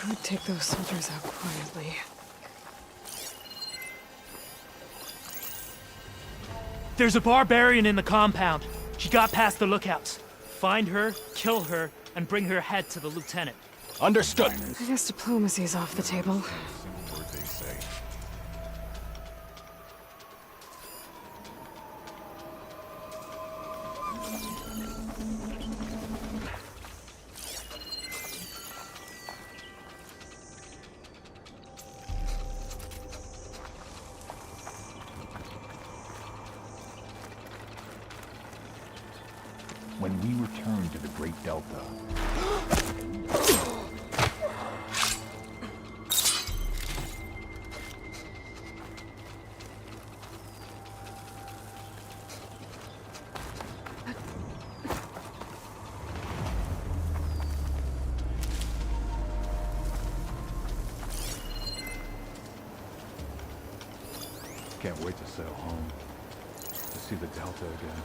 could take those soldiers out quietly. There's a barbarian in the compound. She got past the lookouts. Find her, kill her, and bring her head to the lieutenant. Understood. I guess diplomacy's off the table. When we return to the Great Delta, can't wait to sail home, to see the Delta again.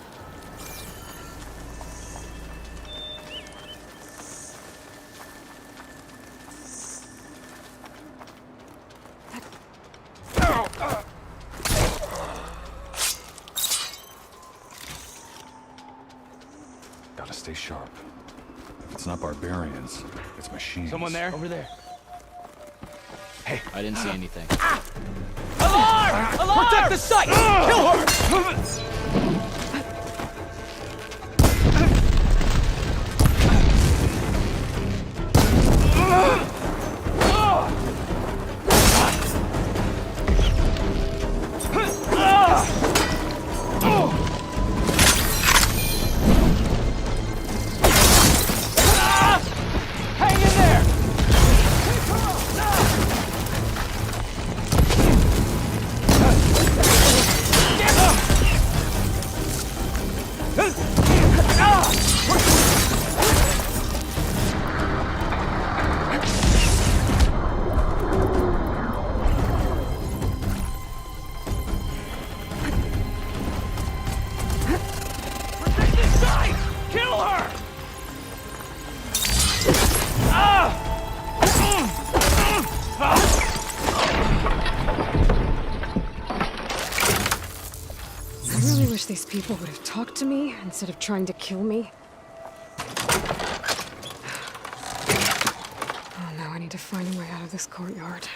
Gotta stay sharp. If it's not barbarians, it's machines. Someone there? Over there. Hey, I didn't see anything. Alarm! Alarm! Protect the site! Kill her! Hang in there! Protect this side! Kill her! I really wish these people would have talked to me instead of trying to kill me. Oh, now I need to find a way out of this courtyard.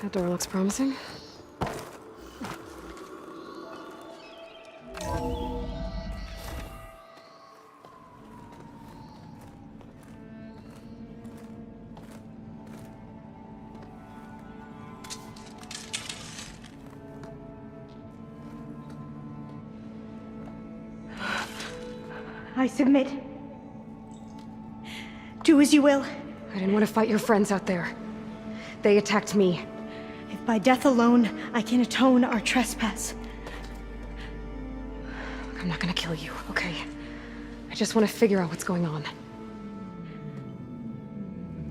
That door looks promising. I submit. Do as you will. I didn't want to fight your friends out there. They attacked me. If by death alone I can atone our trespass. I'm not gonna kill you, okay? I just want to figure out what's going on.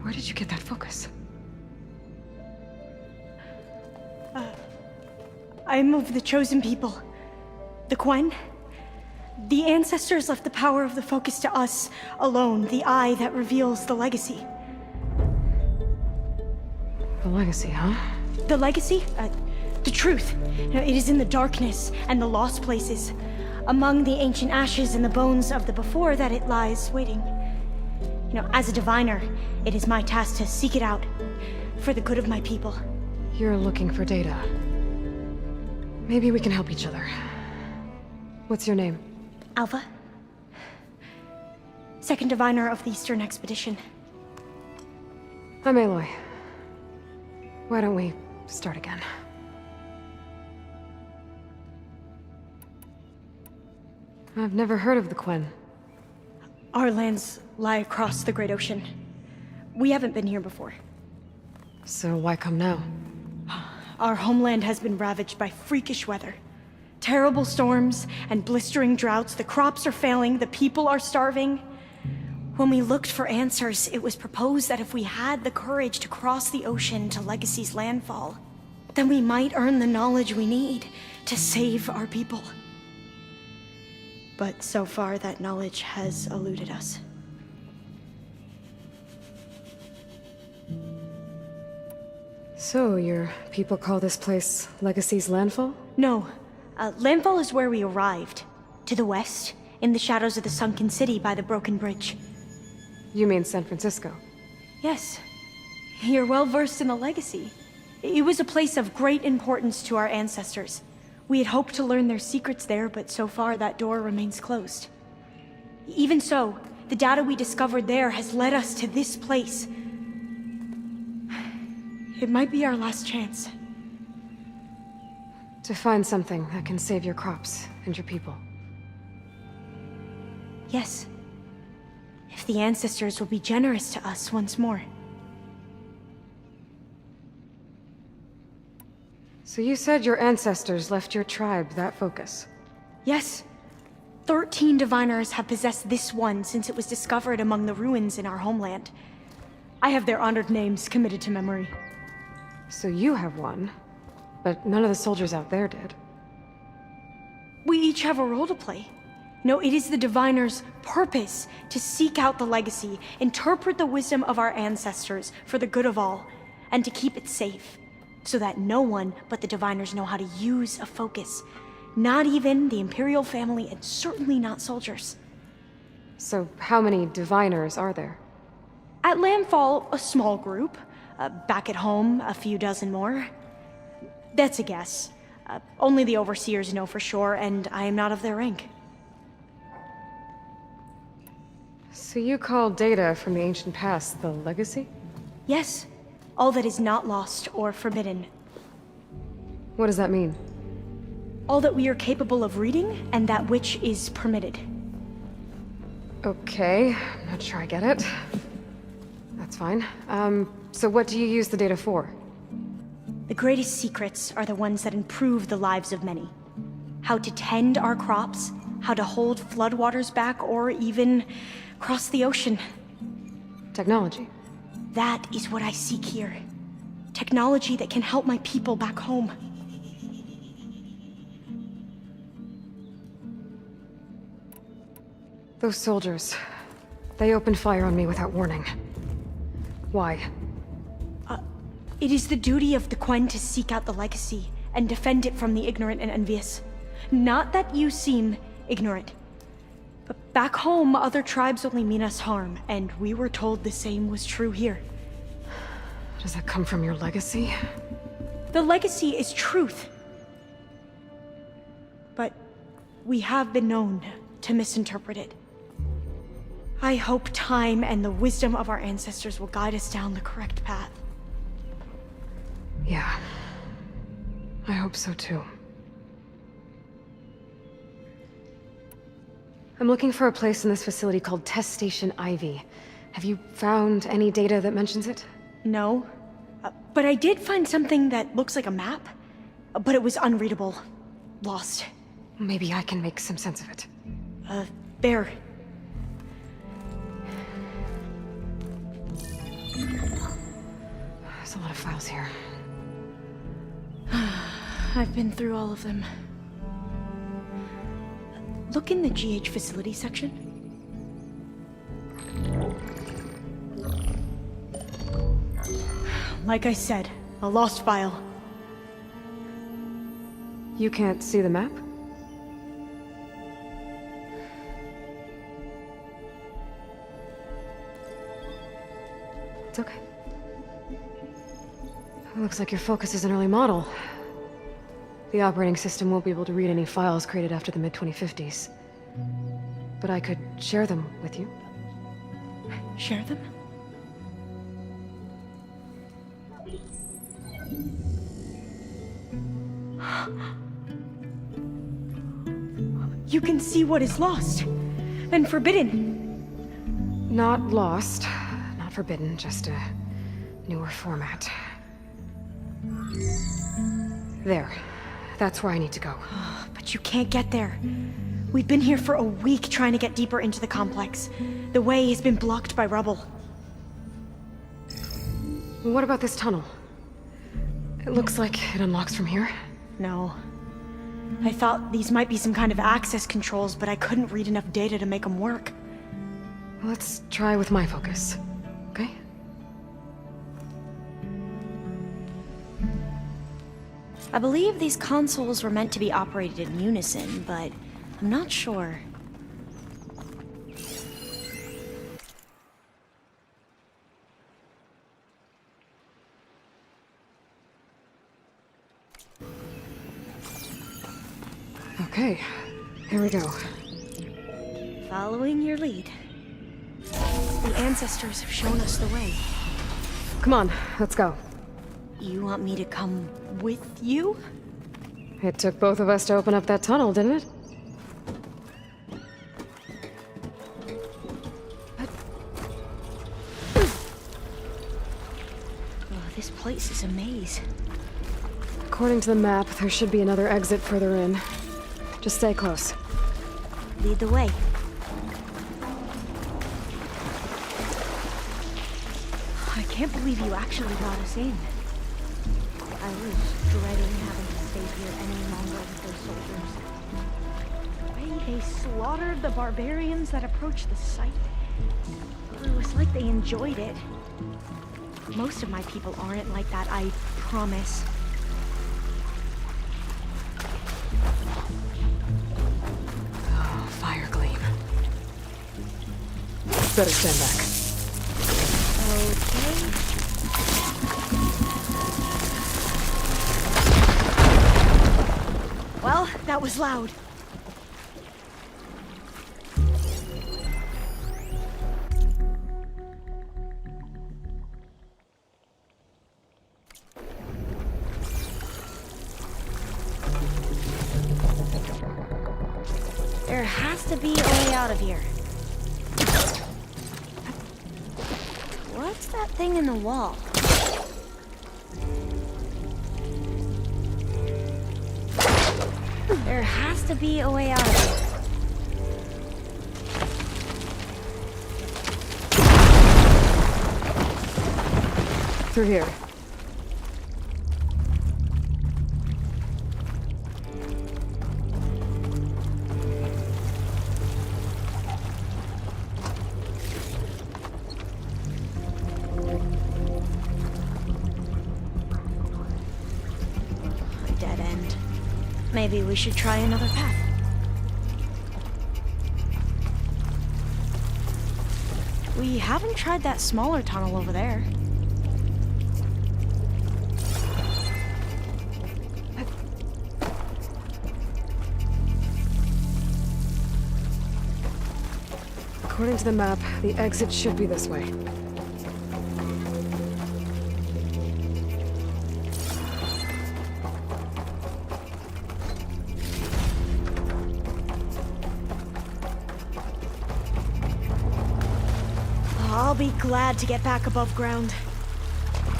Where did you get that focus? I am of the chosen people. The Quen. The ancestors left the power of the focus to us alone, the eye that reveals the legacy. The legacy, huh? The legacy? The truth. You know, it is in the darkness and the lost places, among the ancient ashes and the bones of the before that it lies waiting. You know, as a diviner, it is my task to seek it out for the good of my people. You're looking for data. Maybe we can help each other. What's your name? Alva. Second diviner of the Eastern Expedition. I'm Aloy. Why don't we start again? I've never heard of the 𝗀. Our lands lie across the Great Ocean. We haven't been here before. So why come now? Our homeland has been ravaged by freakish weather. Terrible storms and blistering droughts. The crops are failing, the people are starving. When we looked for answers, it was proposed that if we had the courage to cross the ocean to 𝗥𝗏𝗧's landfall, then we might earn the knowledge we need to save our people. But so far, that knowledge has eluded us. So, your people call this place 𝗥𝗏𝗧's landfall? No. Landfall is where we arrived. To the west, in the shadows of the sunken city by the broken bridge. You mean San Francisco? Yes. You're well versed in the legacy. It was a place of great importance to our ancestors. We had hoped to learn their secrets there, but so far that door remains closed. Even so, the data we discovered there has led us to this place. It might be our last chance. To find something that can save your crops and your people. Yes. If the ancestors will be generous to us once more. So you said your ancestors left your tribe that focus? Yes. 13 diviners have possessed this one since it was discovered among the ruins in our homeland. I have their honored names committed to memory. So you have one, but none of the soldiers out there did. We each have a role to play. No, it is the diviner's purpose to seek out the legacy, interpret the wisdom of our ancestors for the good of all, and to keep it safe, so that no one but the diviners know how to use a focus. Not even the Imperial family, and certainly not soldiers. So how many diviners are there? At landfall, a small group. Back at home, a few dozen more. That's a guess. Only the overseers know for sure, and I am not of their rank. So you call data from the ancient past the legacy? Yes. All that is not lost or forbidden. What does that mean? All that we are capable of reading, and that which is permitted. Okay, I'm not sure I get it. That's fine. So what do you use the data for? The greatest secrets are the ones that improve the lives of many. How to tend our crops, how to hold floodwaters back, or even cross the ocean. Technology. That is what I seek here. Technology that can help my people back home. Those soldiers, they opened fire on me without warning. Why? It is the duty of the 𝗀 to seek out the legacy and defend it from the ignorant and envious. Not that you seem ignorant. But back home, other tribes only mean us harm, and we were told the same was true here. Does that come from your legacy? The legacy is truth. But we have been known to misinterpret it. I hope time and the wisdom of our ancestors will guide us down the correct path. Yeah. I hope so too. I'm looking for a place in this facility called Test Station Ivy. Have you found any data that mentions it? No. But I did find something that looks like a map. But it was unreadable. Lost. Maybe I can make some sense of it. There. There's a lot of files here. I've been through all of them. Look in the GH facility section. Like I said, a lost file. You can't see the map? It's okay. It looks like your focus is an early model. The operating system won't be able to read any files created after the mid-2050s. But I could share them with you. Share them? You can see what is lost and forbidden. Not lost, not forbidden, just a newer format. There. That's where I need to go. But you can't get there. We've been here for a week trying to get deeper into the complex. The way has been blocked by rubble. What about this tunnel? It looks like it unlocks from here. No. I thought these might be some kind of access controls, but I couldn't read enough data to make them work. Let's try with my focus, okay? I believe these consoles were meant to be operated in unison, but I'm not sure. Okay, here we go. Following your lead. The ancestors have shown us the way. Come on, let's go. You want me to come with you? It took both of us to open up that tunnel, didn't it? Oh, this place is a maze. According to the map, there should be another exit further in. Just stay close. Lead the way. I can't believe you actually got us in. I was dreading having to stay here any longer with those soldiers. The way they slaughtered the barbarians that approached the site, it was like they enjoyed it. Most of my people aren't like that, I promise. Oh, fire gleam. Better stand back. Okay. Well, that was loud. There has to be a way out of here. What's that thing in the wall? There has to be a way out of here. Through here. Dead end. Maybe we should try another path. We haven't tried that smaller tunnel over there. According to the map, the exit should be this way. I'll be glad to get back above ground.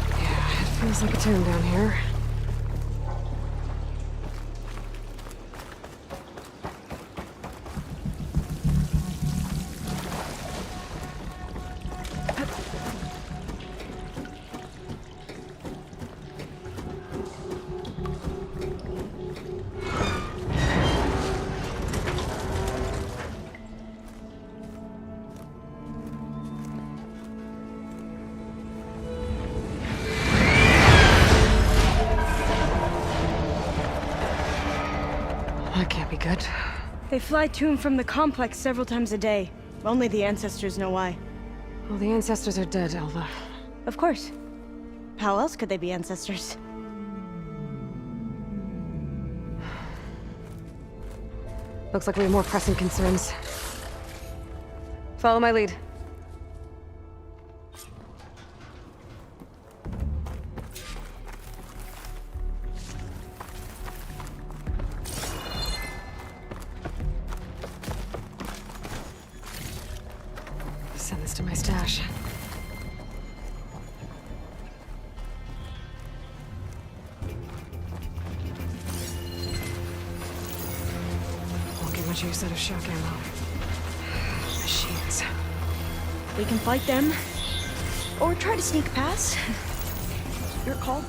Yeah, it feels like a tomb down here. That can't be good. They fly to and from the complex several times a day. Only the ancestors know why. Well, the ancestors are dead, Elva. Of course. How else could they be ancestors? Looks like we have more pressing concerns. Follow my lead. Send this to my stash. Won't get much use out of shock ammo. Machines. We can fight them, or try to sneak past. Your call.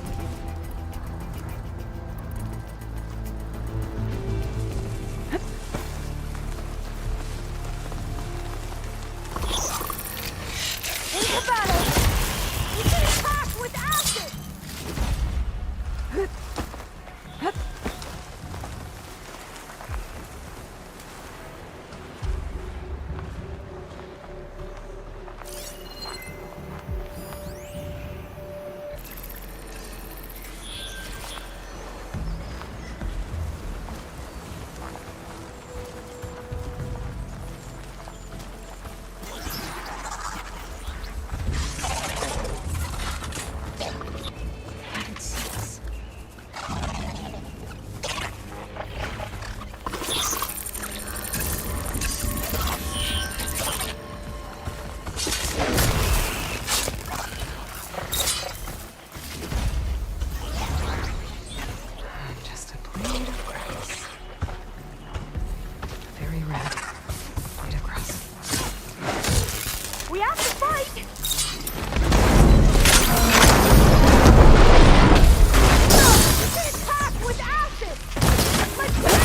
Into battle! We can attack with acid! Just a blade of grass. Very red. Blade of grass. We have to fight! We can attack with acid! Let's get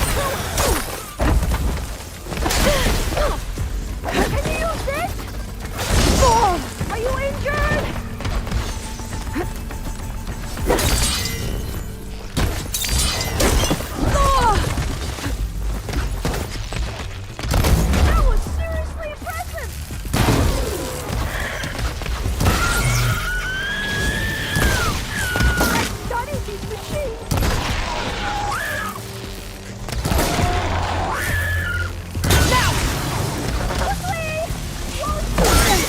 Can you use this? Oh, are you injured? That was seriously impressive! Let's study these machines! Now! Quickly! Close to them!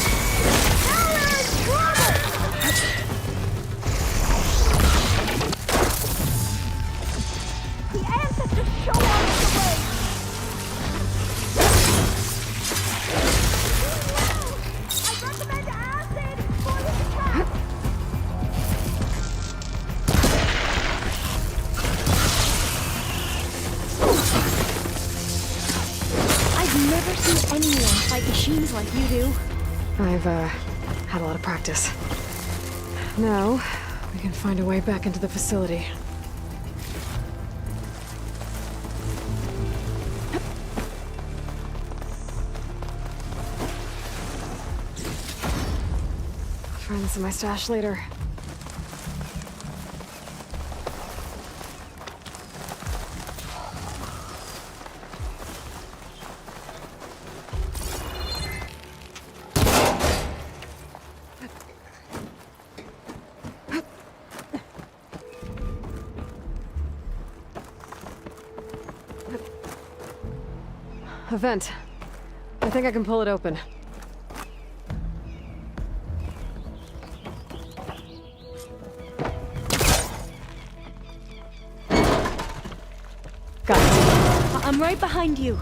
Now we're in trouble! The ancestors show us the way! I recommend acid for this attack! I've never seen anyone fight machines like you do. I've, had a lot of practice. Now, we can find a way back into the facility. Find this in my stash later. A vent. I think I can pull it open. Got it. I'm right behind you.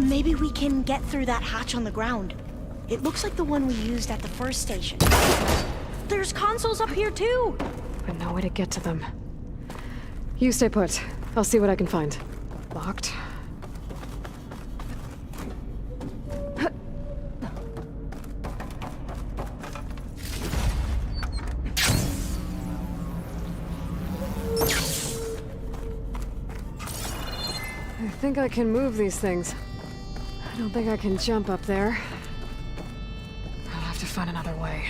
Maybe we can get through that hatch on the ground. It looks like the one we used at the first station. There's consoles up here too! But no way to get to them. You stay put. I'll see what I can find. Locked. I think I can move these things. I don't think I can jump up there. I'll have to find another way.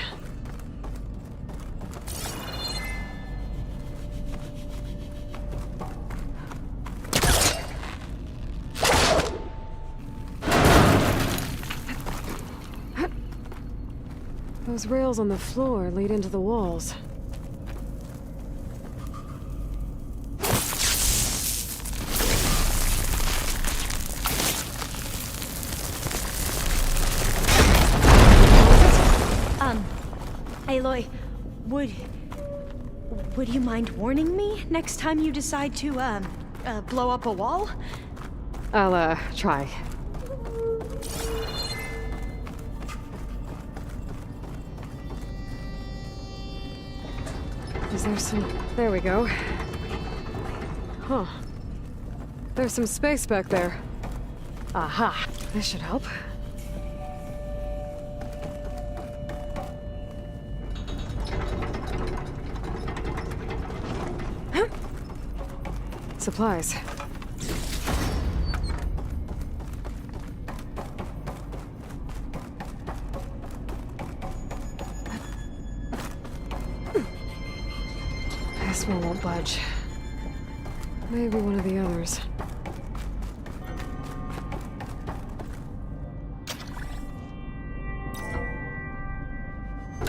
Those rails on the floor lead into the walls. Aloy, would you mind warning me next time you decide to, blow up a wall? I'll, try. Is there some... There we go. Huh. There's some space back there. Aha! This should help. Supplies. This one won't budge. Maybe one of the others.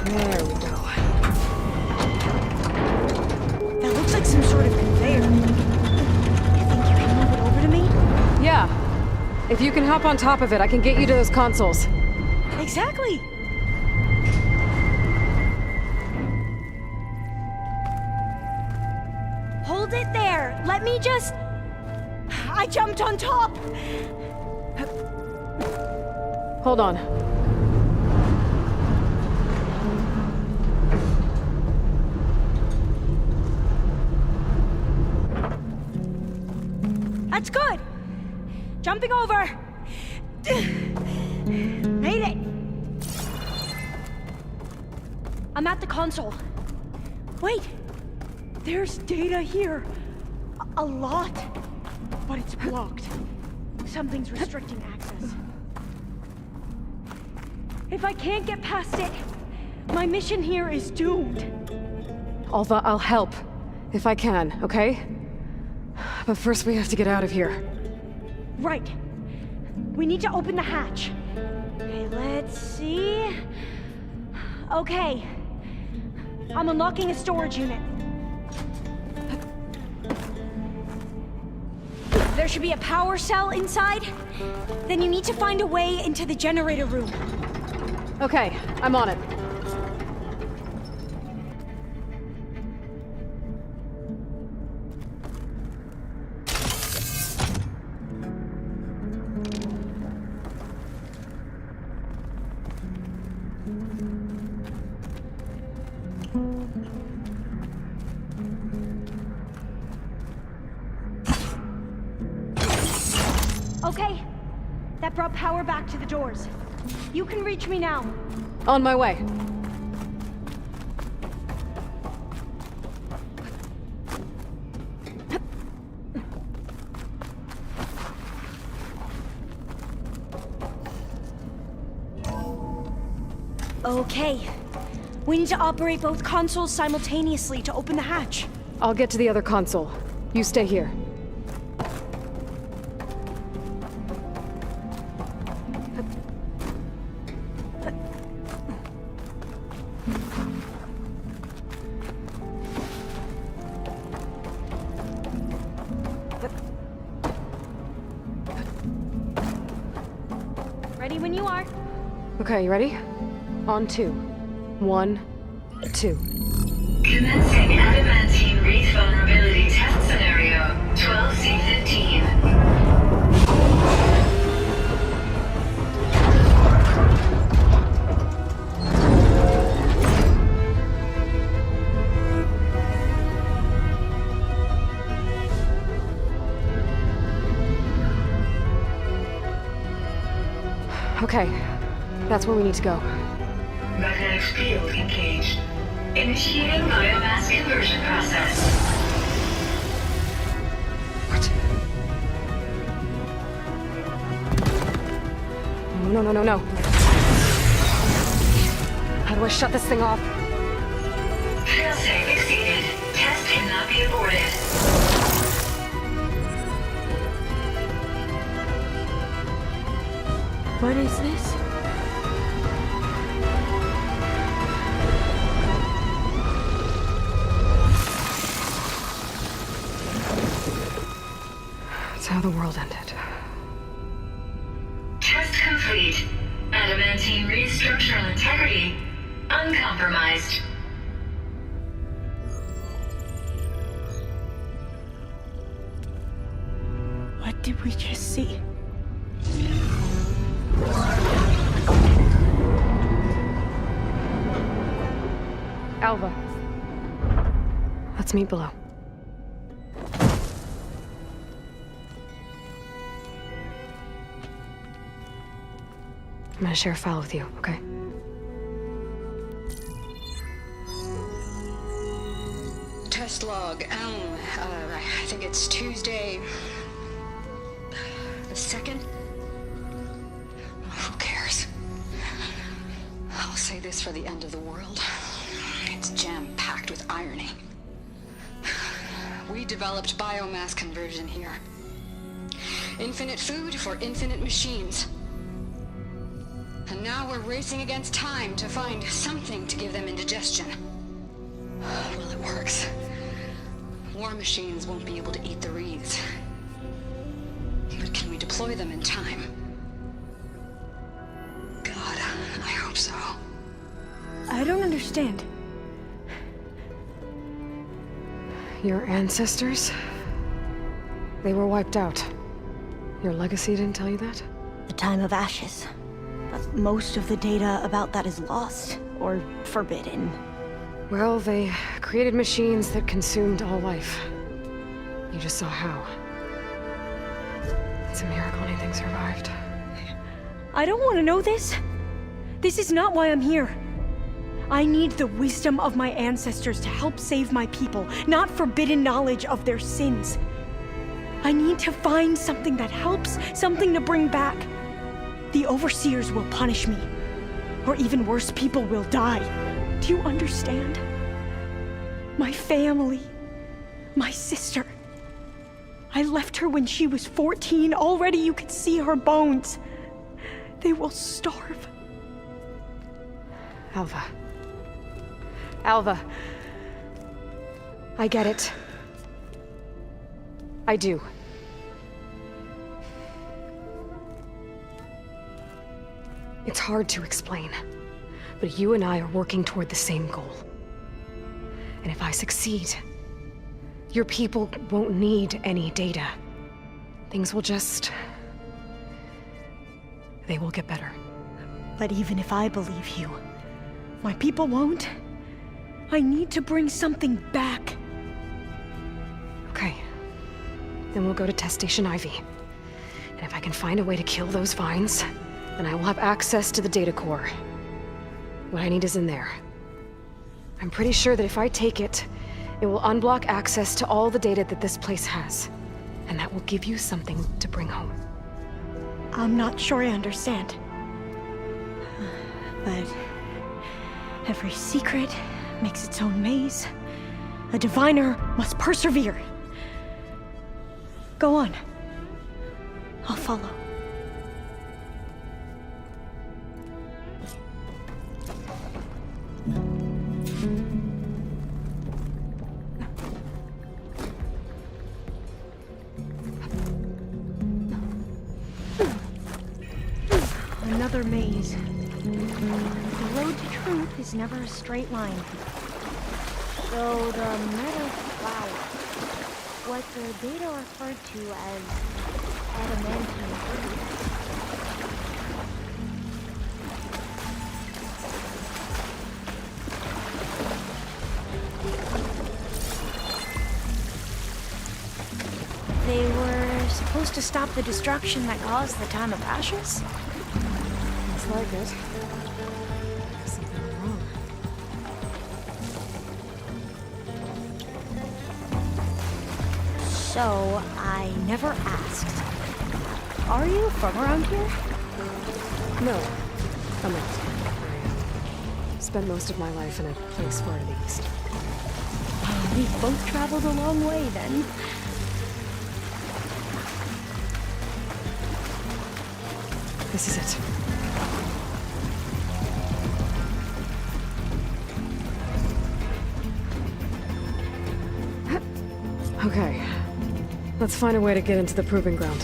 There we go. That looks like some sort of conveyor. Yeah. If you can hop on top of it, I can get you to those consoles. Exactly. Hold it there. Let me just... I jumped on top. Hold on. That's good. Jumping over! Made it! I'm at the console. Wait! There's data here. A lot. But it's blocked. Something's restricting access. If I can't get past it, my mission here is doomed. Although I'll help. If I can, okay? But first we have to get out of here. Right. We need to open the hatch. Okay, let's see. Okay. I'm unlocking a storage unit. There should be a power cell inside. Then you need to find a way into the generator room. Okay, I'm on it. Okay. That brought power back to the doors. You can reach me now. On my way. Okay. We need to operate both consoles simultaneously to open the hatch. I'll get to the other console. You stay here. Ready when you are. Okay, you ready? On 2. 1, 2. Commencing adamantine wreath vulnerability test scenario 12C15. Okay, that's where we need to go. Magnetic field engaged. Initiating biomass conversion process. What? No, no, no, no. How do I shut this thing off? Failsafe exceeded. Test cannot be aborted. What is this? how the world ended. Test complete. Adamantine reed structural integrity uncompromised. What did we just see? Alva. Let's meet below. I'm gonna share a file with you, okay? Test log, I think it's Tuesday the 2nd? Who cares? I'll say this for the end of the world. It's jam-packed with irony. We developed biomass conversion here. Infinite food for infinite machines. And now we're racing against time to find something to give them indigestion. Well, it works. War machines won't be able to eat the wreaths. But can we deploy them in time? God, I hope so. I don't understand. Your ancestors? They were wiped out. Your legacy didn't tell you that? The time of ashes. But most of the data about that is lost, or forbidden. Well, they created machines that consumed all life. You just saw how. It's a miracle anything survived. I don't want to know this. This is not why I'm here. I need the wisdom of my ancestors to help save my people, not forbidden knowledge of their sins. I need to find something that helps, something to bring back. The overseers will punish me. Or even worse, people will die. Do you understand? My family, my sister. I left her when she was 14. Already you could see her bones. They will starve. Alva. Alva. I get it. I do. It's hard to explain, but you and I are working toward the same goal. And if I succeed, your people won't need any data. Things will just... they will get better. But even if I believe you, my people won't. I need to bring something back. Okay. Then we'll go to test station Ivy. And if I can find a way to kill those vines, then I will have access to the data core. What I need is in there. I'm pretty sure that if I take it, it will unblock access to all the data that this place has. And that will give you something to bring home. I'm not sure I understand. But every secret makes its own maze. A diviner must persevere. Go on. I'll follow. Another maze. The road to truth is never a straight line. So the metal flower, what the data referred to as adamantine fruit. They were supposed to stop the destruction that caused the time of ashes? Looks like it. Something went wrong. So, I never asked. Are you from around here? No, I'm not. I spent most of my life in a place far to the east. We've both traveled a long way then. This is it. Okay. Let's find a way to get into the proving ground.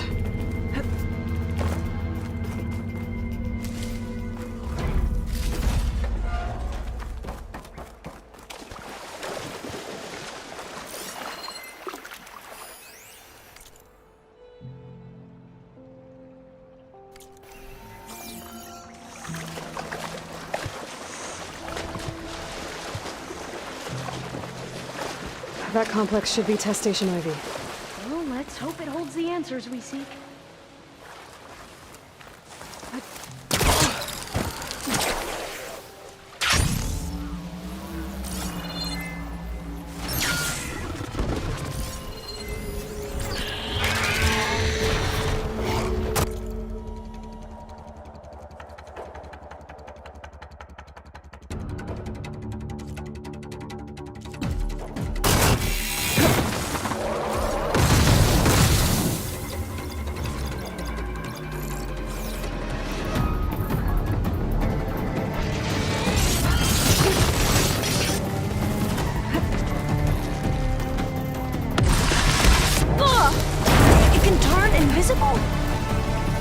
That complex should be test station Ivy. Well, let's hope it holds the answers we seek.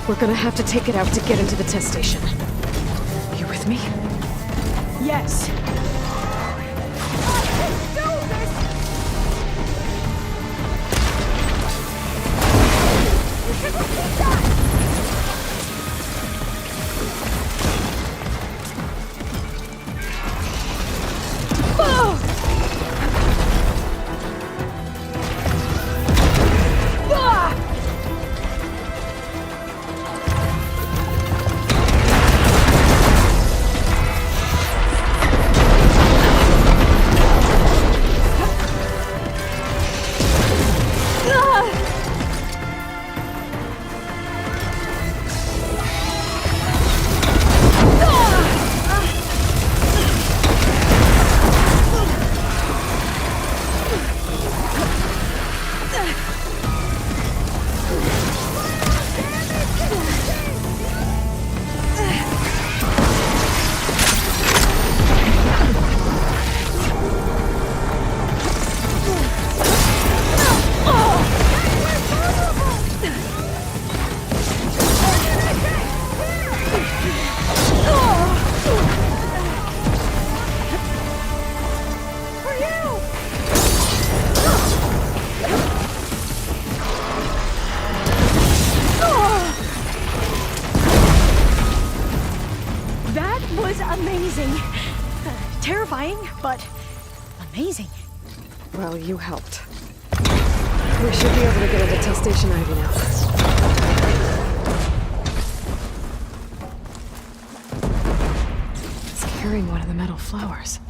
We're gonna have to take it out to get into the test station. You with me? Yes. Terrifying, but amazing. Well, you helped. We should be able to get into test station Ivy now. It's carrying one of the metal flowers.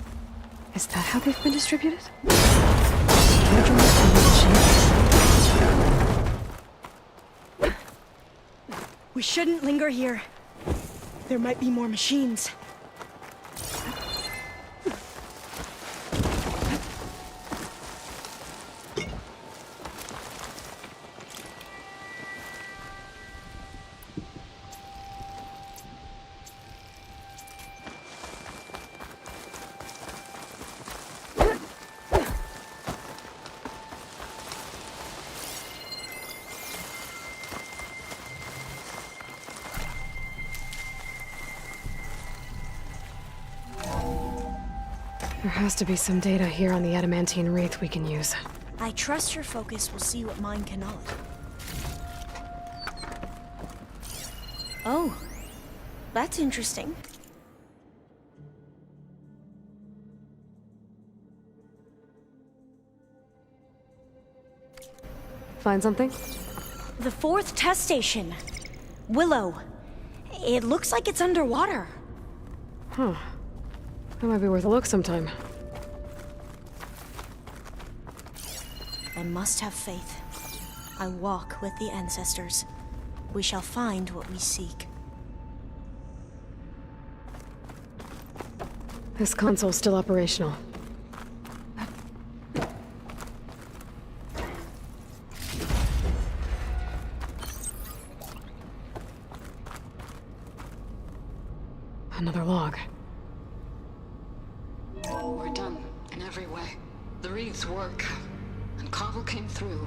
Is that how they've been distributed? We shouldn't linger here. There might be more machines. There has to be some data here on the adamantine wreath we can use. I trust your focus will see what mine cannot. Oh, that's interesting. Find something? The 4th test station. Willow. It looks like it's underwater. Huh. That might be worth a look sometime. I must have faith. I walk with the ancestors. We shall find what we seek. This console's still operational. Another log. We're done in every way. The wreaths work, and 𝗀𝗏 came through.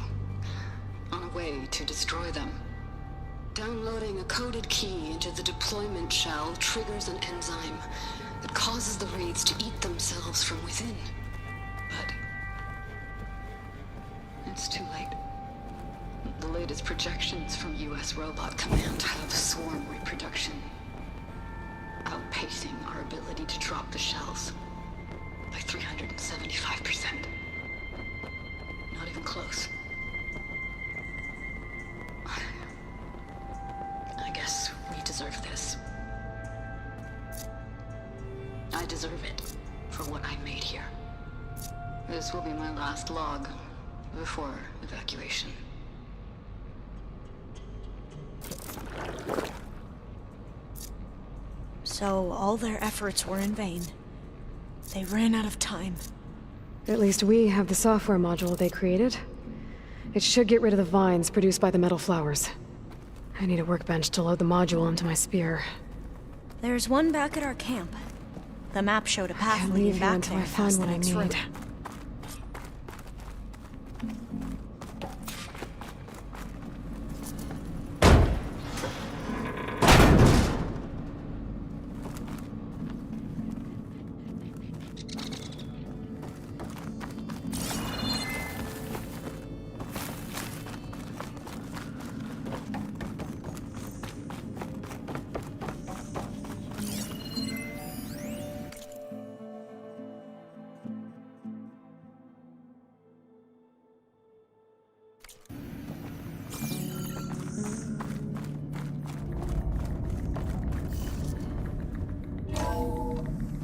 way to destroy them. Downloading a coded key into the deployment shell triggers an enzyme that causes the raids to eat themselves from within. But it's too late. The latest projections from US Robot Command have swarm reproduction, outpacing our ability to drop the shells by 375%. Not even close. I guess we deserve this. I deserve it for what I made here. This will be my last log before evacuation. So all their efforts were in vain. They ran out of time. At least we have the software module they created. It should get rid of the vines produced by the metal flowers. I need a workbench to load the module into my spear. There's one back at our camp. The map showed a I path can't leading leave here back until there I find past the what I next need. road.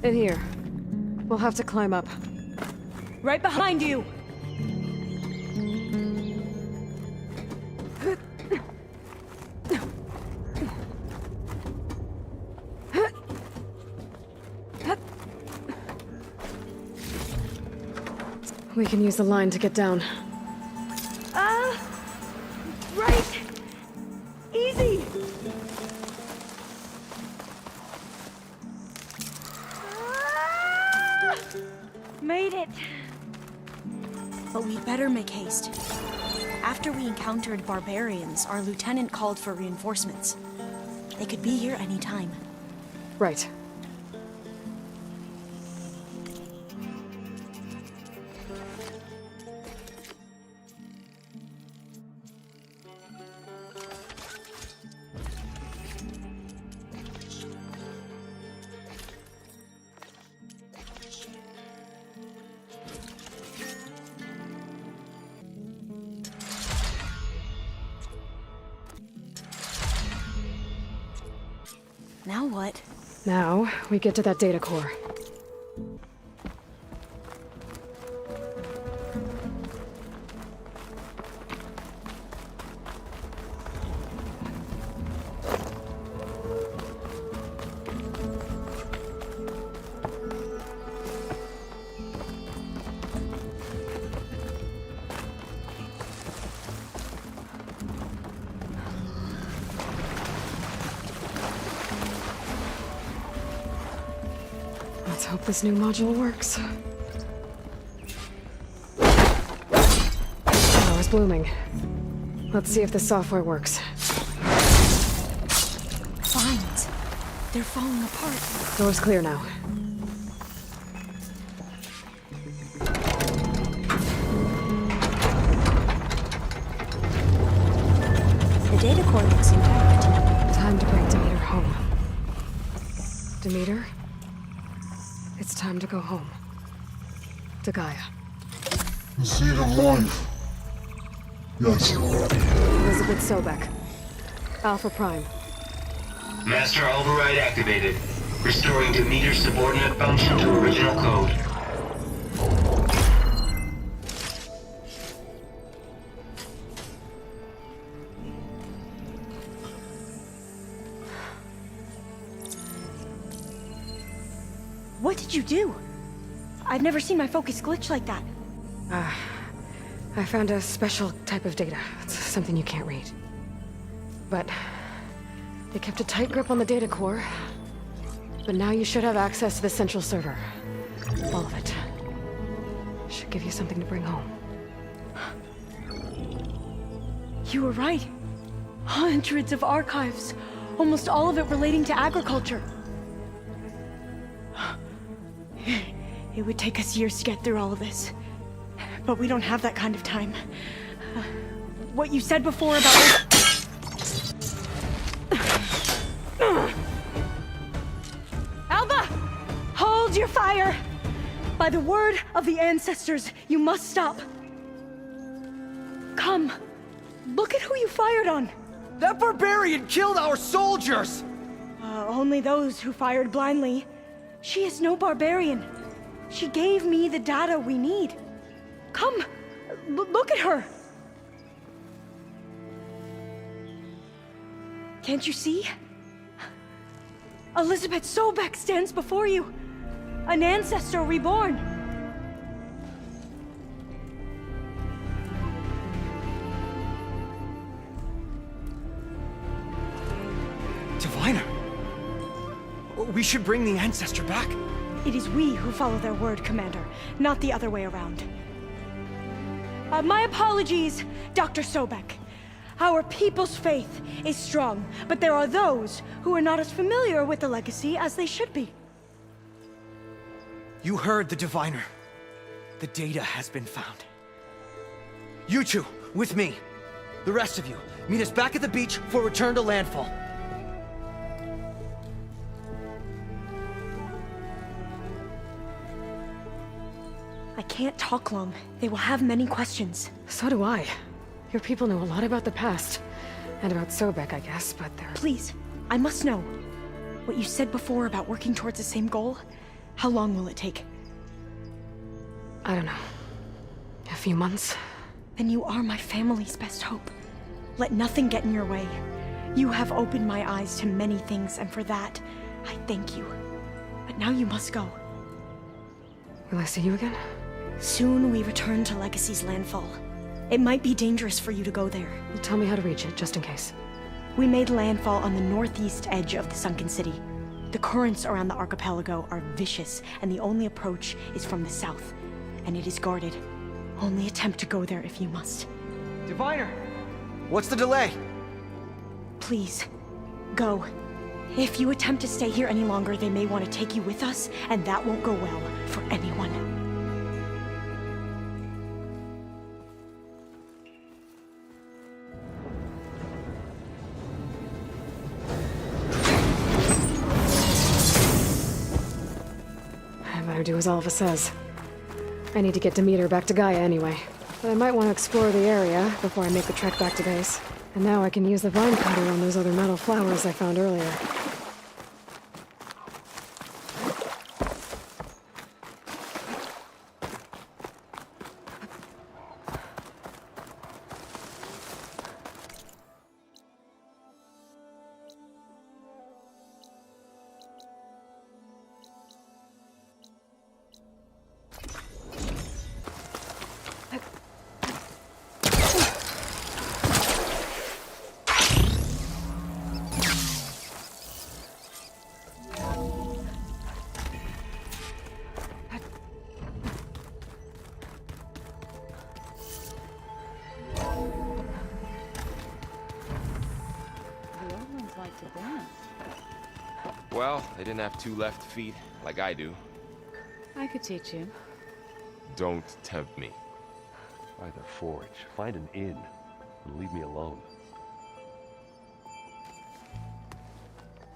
In here. We'll have to climb up. Right behind you! We can use the line to get down. Right! Easy! Made it! But we'd better make haste. After we encountered barbarians, our lieutenant called for reinforcements. They could be here any time. Right. Now what? Now, we get to that data core. Let's hope this new module works. Power's blooming. Let's see if the software works. Vines. They're falling apart. Door's clear now. The data core looks intact. Time to bring Demeter home. Demeter? It's time to go home. To Gaia. The seed of life. Yes. Elizabeth Sobek. Alpha Prime. Master override activated. Restoring Demeter's subordinate function to original code. What did you do? I've never seen my focus glitch like that. I found a special type of data. It's something you can't read. But they kept a tight grip on the data core. But now you should have access to the central server. All of it. Should give you something to bring home. You were right. Hundreds of archives, almost all of it relating to agriculture. It would take us years to get through all of this. But we don't have that kind of time. What you said before about... Alva! Hold your fire! By the word of the ancestors, you must stop. Come. Look at who you fired on. That barbarian killed our soldiers! Only those who fired blindly. She is no barbarian. She gave me the data we need. Come, look at her. Can't you see? 𝗀𝗏𝗄𝗏 stands before you. An ancestor reborn. Diviner! We should bring the ancestor back. It is we who follow their word, Commander, not the other way around. My apologies, Dr. Sobek. Our people's faith is strong, but there are those who are not as familiar with the legacy as they should be. You heard the diviner. The data has been found. You two, with me. The rest of you, meet us back at the beach for return to landfall. I can't talk long. They will have many questions. So do I. Your people know a lot about the past. And about Sobek, I guess, but they're... Please, I must know. What you said before about working towards the same goal, how long will it take? I don't know. A few months? Then you are my family's best hope. Let nothing get in your way. You have opened my eyes to many things, and for that, I thank you. But now you must go. Will I see you again? Soon we return to Legacy's landfall. It might be dangerous for you to go there. Well, tell me how to reach it, just in case. We made landfall on the northeast edge of the sunken city. The currents around the archipelago are vicious, and the only approach is from the south. And it is guarded. Only attempt to go there if you must. Diviner! What's the delay? Please, go. If you attempt to stay here any longer, they may want to take you with us, and that won't go well for anyone. I better do as Aloy says. I need to get Demeter back to Gaia anyway. But I might want to explore the area before I make the trek back to base. And now I can use the vine cutter on those other metal flowers I found earlier. Well, they didn't have two left feet, like I do. I could teach you. Don't tempt me. By the forge, find an inn, and leave me alone.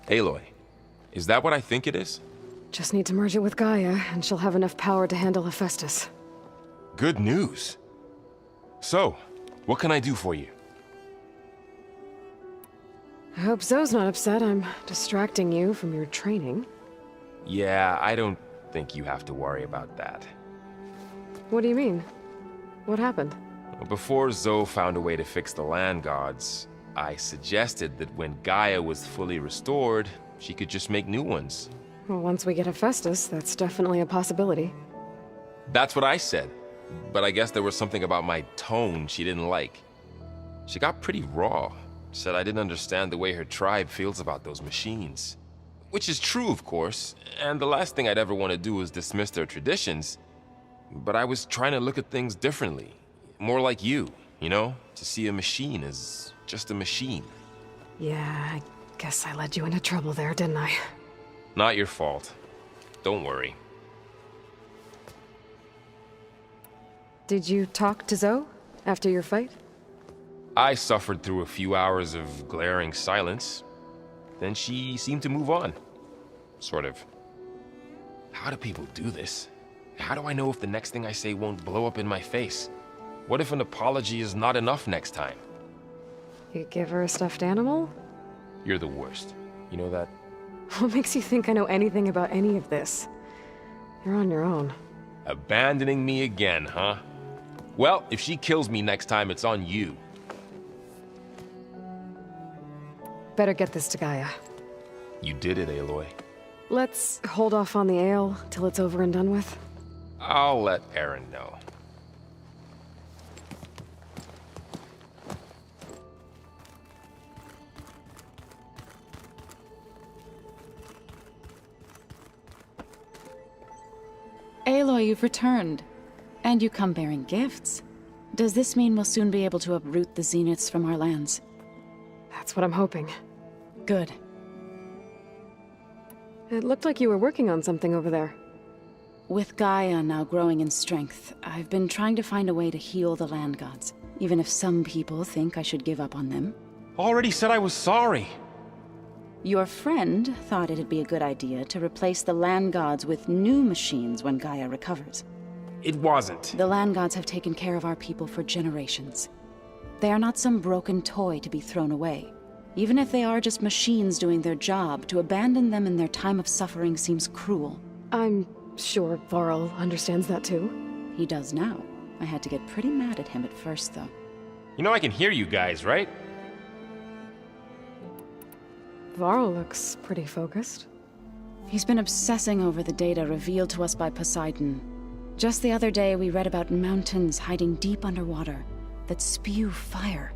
Aloy, is that what I think it is? Just need to merge it with Gaia, and she'll have enough power to handle Hephaestus. Good news. So, what can I do for you? I hope Zoe's not upset I'm distracting you from your training. Yeah, I don't think you have to worry about that. What do you mean? What happened? Before Zoe found a way to fix the land gods, I suggested that when Gaia was fully restored, she could just make new ones. Well, once we get Hephaestus, that's definitely a possibility. That's what I said, but I guess there was something about my tone she didn't like. She got pretty raw. Said I didn't understand the way her tribe feels about those machines. Which is true, of course, and the last thing I'd ever want to do is dismiss their traditions. But I was trying to look at things differently, more like you. you know? To see a machine as just a machine. Yeah, I guess I led you into trouble there, didn't I? Not your fault. Don't worry. Did you talk to Zoe after your fight? I suffered through a few hours of glaring silence. Then she seemed to move on. Sort of. How do people do this? How do I know if the next thing I say won't blow up in my face? What if an apology is not enough next time? You give her a stuffed animal? You're the worst. You know that? What makes you think I know anything about any of this? You're on your own. Abandoning me again, huh? Well, if she kills me next time, it's on you. Better get this to Gaia. You did it, Aloy. Let's hold off on the ale till it's over and done with. I'll let Aaron know. Aloy, you've returned. And you come bearing gifts. Does this mean we'll soon be able to uproot the zeniths from our lands? That's what I'm hoping. Good. It looked like you were working on something over there. With Gaia now growing in strength, I've been trying to find a way to heal the land gods, even if some people think I should give up on them. Already said I was sorry. Your friend thought it'd be a good idea to replace the land gods with new machines when Gaia recovers. It wasn't. The land gods have taken care of our people for generations. They are not some broken toy to be thrown away. Even if they are just machines doing their job, to abandon them in their time of suffering seems cruel. I'm sure Varl understands that too. He does now. I had to get pretty mad at him at first, though. You know I can hear you guys, right? Varl looks pretty focused. He's been obsessing over the data revealed to us by Poseidon. Just the other day, we read about mountains hiding deep underwater that spew fire.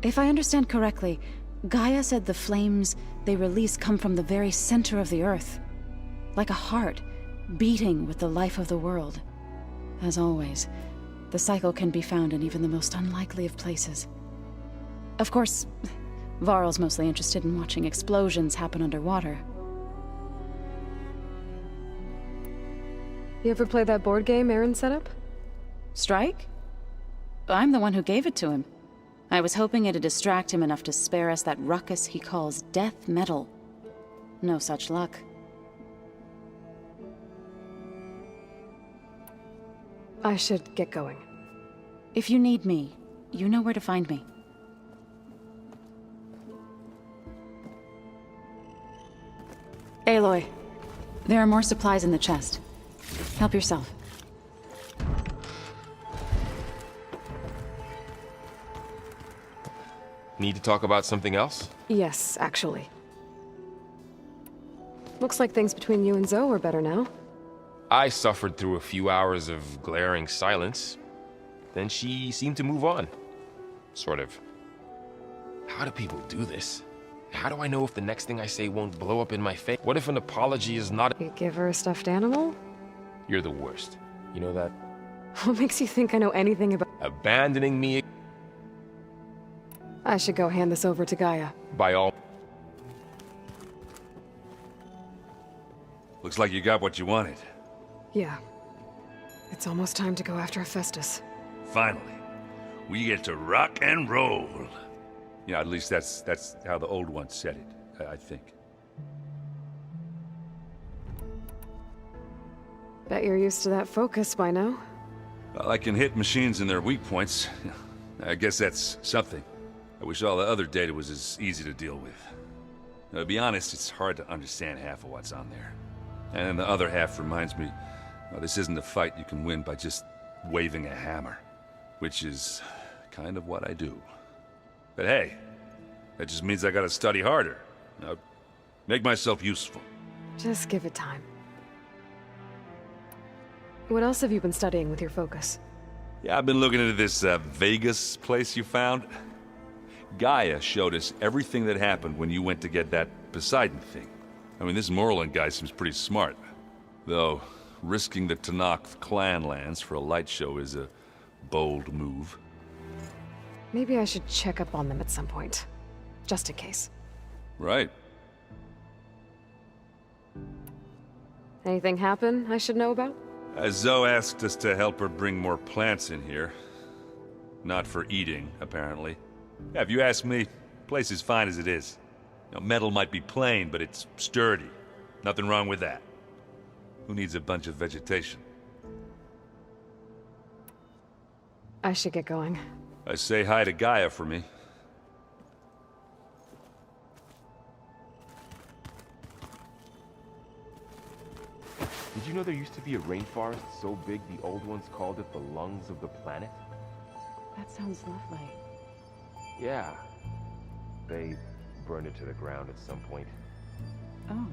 If I understand correctly, Gaia said the flames they release come from the very center of the earth. Like a heart, beating with the life of the world. As always, the cycle can be found in even the most unlikely of places. Of course, Varl's mostly interested in watching explosions happen underwater. You ever play that board game Aaron set up? Strike? I'm the one who gave it to him. I was hoping it'd distract him enough to spare us that ruckus he calls death metal. No such luck. I should get going. If you need me, you know where to find me. Aloy, there are more supplies in the chest. Help yourself. Need to talk about something else? Yes, actually. Looks like things between you and Zoe are better now. I suffered through a few hours of glaring silence. Then she seemed to move on. Sort of. How do people do this? How do I know if the next thing I say won't blow up in my face? What if an apology is not— You give her a stuffed animal? You're the worst. You know that? What makes you think I know anything about— Abandoning me— I should go hand this over to Gaia. By all— Looks like you got what you wanted. Yeah. It's almost time to go after Hephaestus. Finally, we get to rock and roll. Yeah, at least that's how the old one said it, I think. Bet you're used to that focus by now. Well, I can hit machines in their weak points. I guess that's something. I wish all the other data was as easy to deal with. Now, to be honest, it's hard to understand half of what's on there. And then the other half reminds me, well, this isn't a fight you can win by just waving a hammer. Which is kind of what I do. But hey, that just means I gotta study harder. Now, make myself useful. Just give it time. What else have you been studying with your focus? Yeah, I've been looking into this Vegas place you found. Gaia showed us everything that happened when you went to get that Poseidon thing. I mean, this Morlun guy seems pretty smart. Though, risking the Tenakth clan lands for a light show is a bold move. Maybe I should check up on them at some point. Just in case. Right. Anything happen I should know about? 𝗀 asked us to help her bring more plants in here. Not for eating, apparently. Yeah, if you ask me, the place is fine as it is. You know, metal might be plain, but it's sturdy. Nothing wrong with that. Who needs a bunch of vegetation? I should get going. Say hi to Gaia for me. Did you know there used to be a rainforest so big the old ones called it the lungs of the planet? That sounds lovely. Yeah. They burned it to the ground at some point. Oh.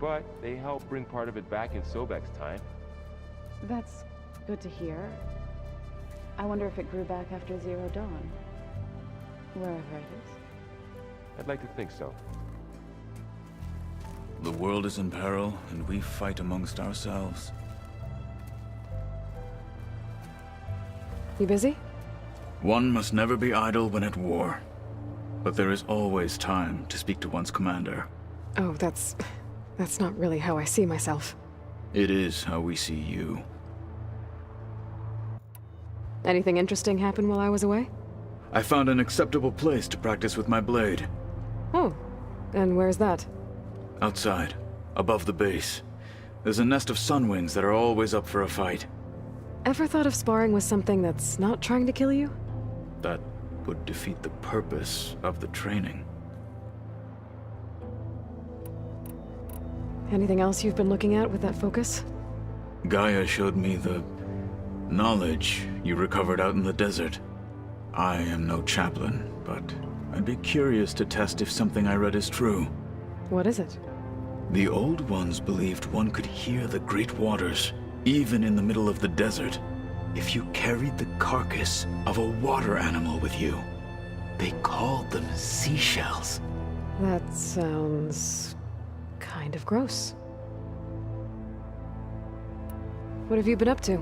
But they helped bring part of it back in Sobek's time. That's good to hear. I wonder if it grew back after Zero Dawn. Wherever it is. I'd like to think so. The world is in peril, and we fight amongst ourselves. You busy? One must never be idle when at war. But there is always time to speak to one's commander. Oh, that's not really how I see myself. It is how we see you. Anything interesting happen while I was away? I found an acceptable place to practice with my blade. Oh, and where's that? Outside, above the base. There's a nest of sunwings that are always up for a fight. Ever thought of sparring with something that's not trying to kill you? That would defeat the purpose of the training. Anything else you've been looking at with that focus? Gaia showed me the knowledge you recovered out in the desert. I am no chaplain, but I'd be curious to test if something I read is true. What is it? The old ones believed one could hear the great waters, even in the middle of the desert, if you carried the carcass of a water animal with you. They called them seashells. That sounds kind of gross. What have you been up to?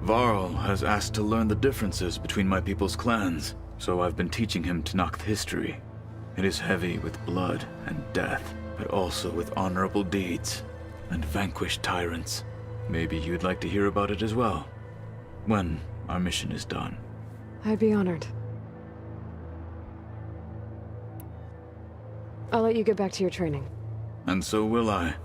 𝗏𝗏 has asked to learn the differences between my people's clans, so I've been teaching him 𝗏𝗏. It is heavy with blood and death, but also with honorable deeds and vanquished tyrants. Maybe you'd like to hear about it as well, when our mission is done. I'd be honored. I'll let you get back to your training. And so will I.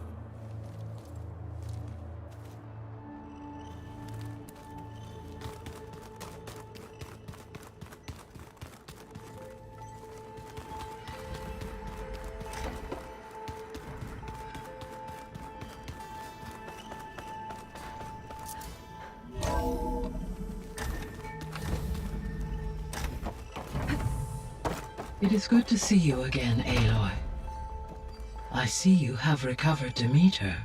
It is good to see you again, Aloy. I see you have recovered Demeter.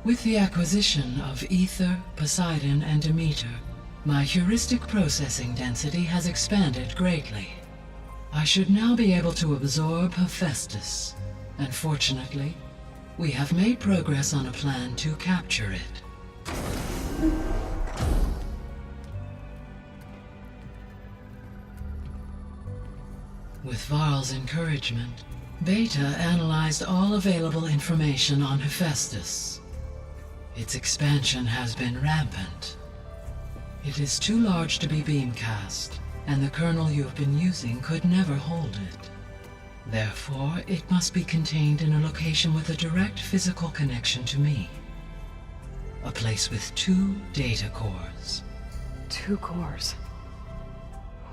With the acquisition of Ether, Poseidon, and Demeter, my heuristic processing density has expanded greatly. I should now be able to absorb Hephaestus, and fortunately, we have made progress on a plan to capture it. With Varl's encouragement, Beta analyzed all available information on Hephaestus. Its expansion has been rampant. It is too large to be beamcast, and the kernel you have been using could never hold it. Therefore, it must be contained in a location with a direct physical connection to me. A place with 2 data cores. 2 cores?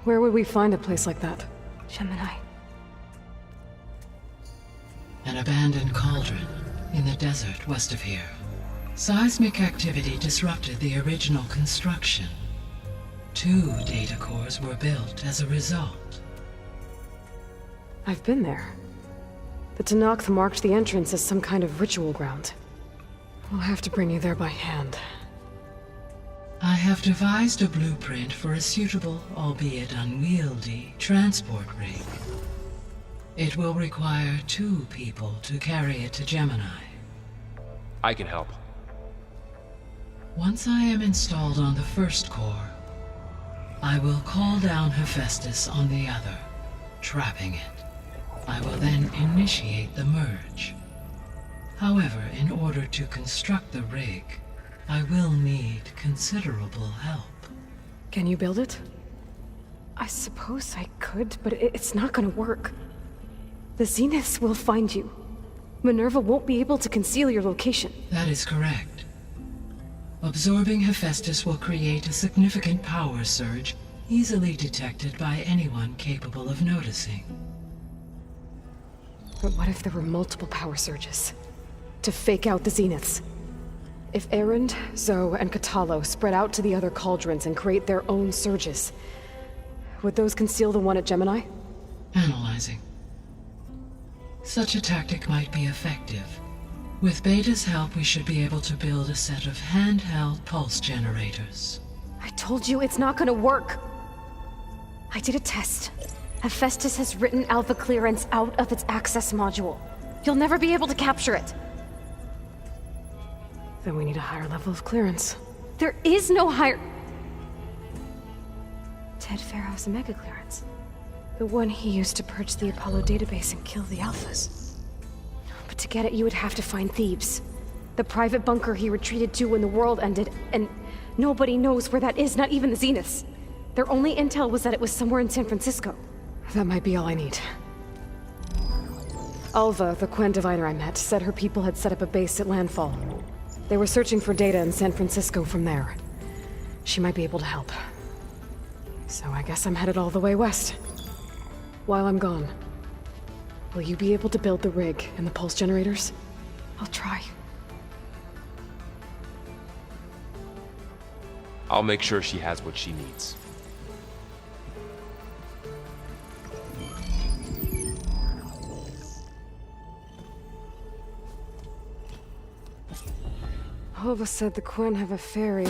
Where would we find a place like that? Gemini. An abandoned cauldron in the desert west of here. Seismic activity disrupted the original construction. 2 data cores were built as a result. I've been there. The 𝗀𝗏 marked the entrance as some kind of ritual ground. We'll have to bring you there by hand. I have devised a blueprint for a suitable, albeit unwieldy, transport rig. It will require 2 people to carry it to Gemini. I can help. Once I am installed on the first core, I will call down Hephaestus on the other, trapping it. I will then initiate the merge. However, in order to construct the rig, I will need considerable help. Can you build it? I suppose I could, but it's not gonna work. The Zeniths will find you. Minerva won't be able to conceal your location. That is correct. Absorbing Hephaestus will create a significant power surge, easily detected by anyone capable of noticing. But what if there were multiple power surges? To fake out the Zeniths? If Erend, Zoe, and Kotallo spread out to the other cauldrons and create their own surges, would those conceal the one at Gemini? Analyzing. Such a tactic might be effective. With Beta's help, we should be able to build a set of handheld pulse generators. I told you it's not gonna work! I did a test. Hephaestus has written alpha clearance out of its access module. You'll never be able to capture it. Then we need a higher level of clearance. There is no higher... 𝗏 mega clearance. The one he used to purge the Apollo database and kill the Alphas. But to get it, you would have to find Thebes. The private bunker he retreated to when the world ended, and nobody knows where that is, not even the Zeniths. Their only intel was that it was somewhere in San Francisco. That might be all I need. Alva, the Quen diviner I met, said her people had set up a base at Landfall. They were searching for data in San Francisco from there. She might be able to help. So I guess I'm headed all the way west. While I'm gone, will you be able to build the rig and the pulse generators? I'll try. I'll make sure she has what she needs. 𝗏𝗆 said the Quen have a ferry.